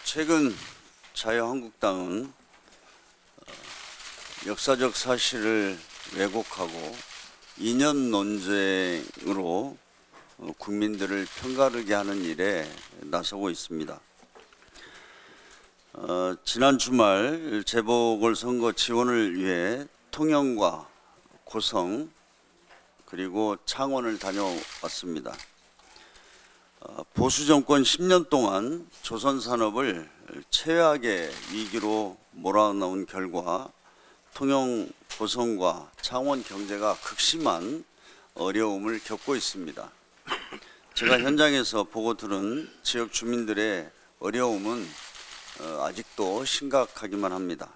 최근 자유한국당은 역사적 사실을 왜곡하고 이념 논쟁으로 국민들을 편가르게 하는 일에 나서고 있습니다. 지난 주말 재보궐선거 지원을 위해 통영과 고성 그리고 창원을 다녀왔습니다. 보수 정권 10년 동안 조선 산업을 최악의 위기로 몰아넣은 결과 통영, 고성과 창원 경제가 극심한 어려움을 겪고 있습니다. 제가 현장에서 보고 들은 지역 주민들의 어려움은 아직도 심각하기만 합니다.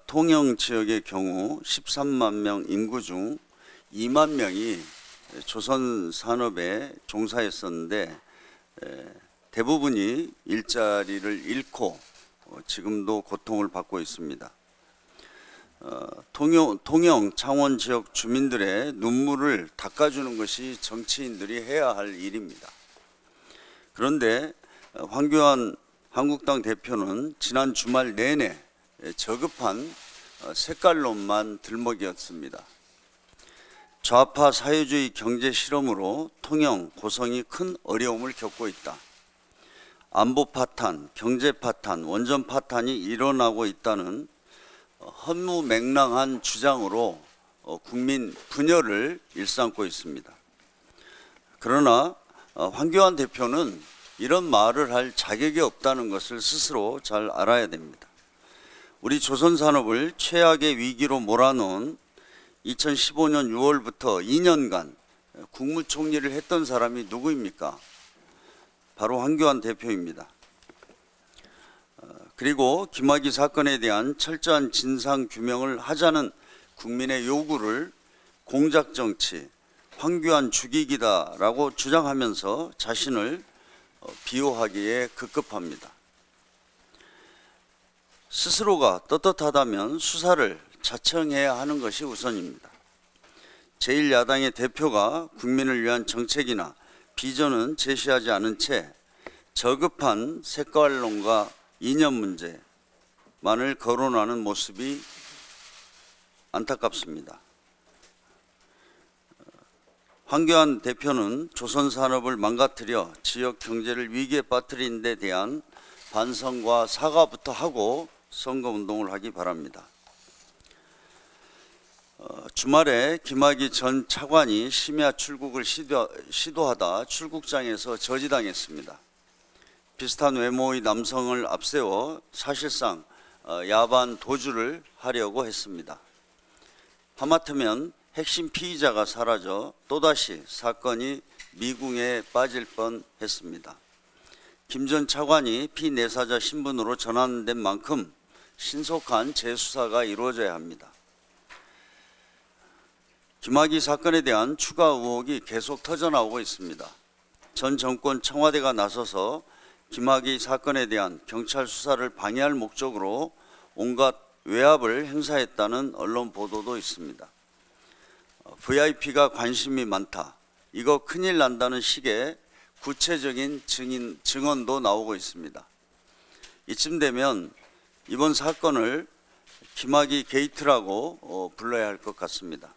통영 지역의 경우 13만 명 인구 중 2만 명이 조선 산업에 종사했었는데 대부분이 일자리를 잃고 지금도 고통을 받고 있습니다. 통영, 창원 지역 주민들의 눈물을 닦아주는 것이 정치인들이 해야 할 일입니다. 그런데 황교안 한국당 대표는 지난 주말 내내 저급한 색깔론만 들먹이었습니다. 좌파 사회주의 경제 실험으로 통영, 고성이 큰 어려움을 겪고 있다. 안보 파탄, 경제 파탄, 원전 파탄이 일어나고 있다는 허무맹랑한 주장으로 국민 분열을 일삼고 있습니다. 그러나 황교안 대표는 이런 말을 할 자격이 없다는 것을 스스로 잘 알아야 됩니다. 우리 조선 산업을 최악의 위기로 몰아넣은 2015년 6월부터 2년간 국무총리를 했던 사람이 누구입니까? 바로 황교안 대표입니다. 그리고 김학의 사건에 대한 철저한 진상 규명을 하자는 국민의 요구를 공작정치, 황교안 죽이기다라고 주장하면서 자신을 비호하기에 급급합니다. 스스로가 떳떳하다면 수사를 자청해야 하는 것이 우선입니다. 제1야당의 대표가 국민을 위한 정책이나 비전은 제시하지 않은 채 저급한 색깔론과 이념 문제만을 거론하는 모습이 안타깝습니다. 황교안 대표는 조선 산업을 망가뜨려 지역 경제를 위기에 빠뜨린 데 대한 반성과 사과부터 하고 선거운동을 하기 바랍니다. 주말에 김학의 전 차관이 심야 출국을 시도하다 출국장에서 저지당했습니다. 비슷한 외모의 남성을 앞세워 사실상 야반 도주를 하려고 했습니다. 하마터면 핵심 피의자가 사라져 또다시 사건이 미궁에 빠질 뻔했습니다. 김 전 차관이 피내사자 신분으로 전환된 만큼 신속한 재수사가 이루어져야 합니다. 김학의 사건에 대한 추가 의혹이 계속 터져나오고 있습니다. 전 정권 청와대가 나서서 김학의 사건에 대한 경찰 수사를 방해할 목적으로 온갖 외압을 행사했다는 언론 보도도 있습니다. VIP가 관심이 많다. 이거 큰일 난다는 식의 구체적인 증언도 나오고 있습니다. 이쯤 되면 이번 사건을 김학의 게이트라고 불러야 할 것 같습니다.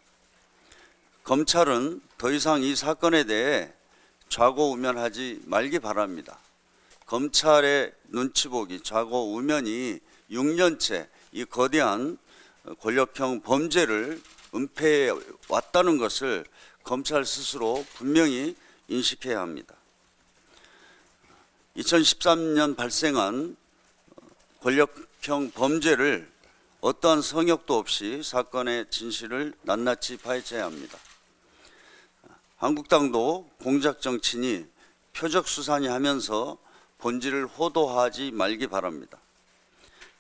검찰은 더 이상 이 사건에 대해 좌고우면하지 말기 바랍니다. 검찰의 눈치보기, 좌고우면이 6년째 이 거대한 권력형 범죄를 은폐해 왔다는 것을 검찰 스스로 분명히 인식해야 합니다. 2013년 발생한 권력형 범죄를 어떠한 성역도 없이 사건의 진실을 낱낱이 파헤쳐야 합니다. 한국당도 공작정치니 표적수사니 하면서 본질을 호도하지 말기 바랍니다.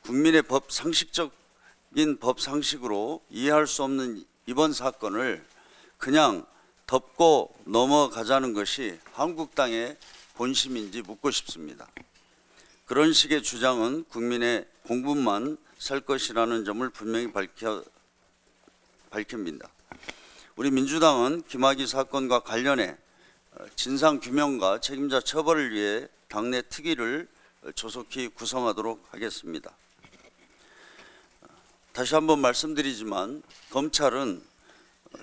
국민의 상식적인 법 상식으로 이해할 수 없는 이번 사건을 그냥 덮고 넘어가자는 것이 한국당의 본심인지 묻고 싶습니다. 그런 식의 주장은 국민의 공분만 살 것이라는 점을 분명히 밝힙니다. 우리 민주당은 김학의 사건과 관련해 진상규명과 책임자 처벌을 위해 당내 특위를 조속히 구성하도록 하겠습니다. 다시 한번 말씀드리지만 검찰은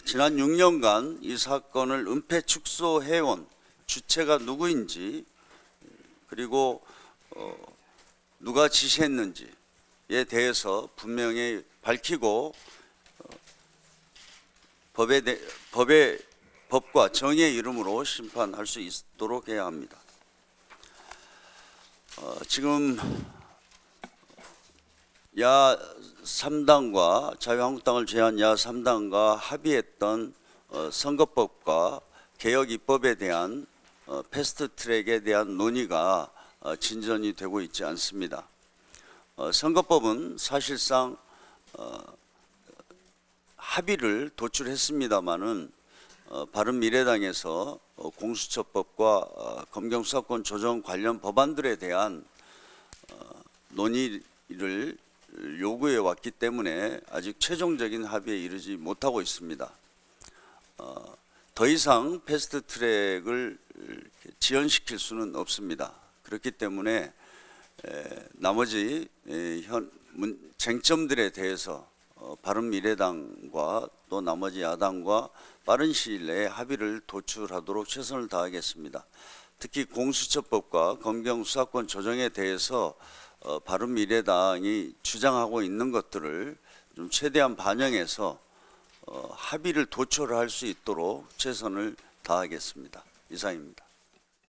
지난 6년간 이 사건을 은폐 축소해온 주체가 누구인지, 그리고 누가 지시했는지에 대해서 분명히 밝히고 법과 정의의 이름으로 심판할 수 있도록 해야 합니다. 지금 야 3당과 자유한국당을 제외한 야 3당과 합의했던 선거법과 개혁 입법에 대한 패스트트랙에 대한 논의가 진전이 되고 있지 않습니다. 선거법은 사실상 합의를 도출했습니다마는 바른미래당에서 공수처법과 검경수사권 조정 관련 법안들에 대한 논의를 요구해 왔기 때문에 아직 최종적인 합의에 이르지 못하고 있습니다. 더 이상 패스트트랙을 지연시킬 수는 없습니다. 그렇기 때문에 나머지 쟁점들에 대해서 바른미래당과 또 나머지 야당과 빠른 시일 내에 합의를 도출하도록 최선을 다하겠습니다. 특히 공수처법과 검경수사권 조정에 대해서 바른미래당이 주장하고 있는 것들을 좀 최대한 반영해서 합의를 도출할 수 있도록 최선을 다하겠습니다. 이상입니다.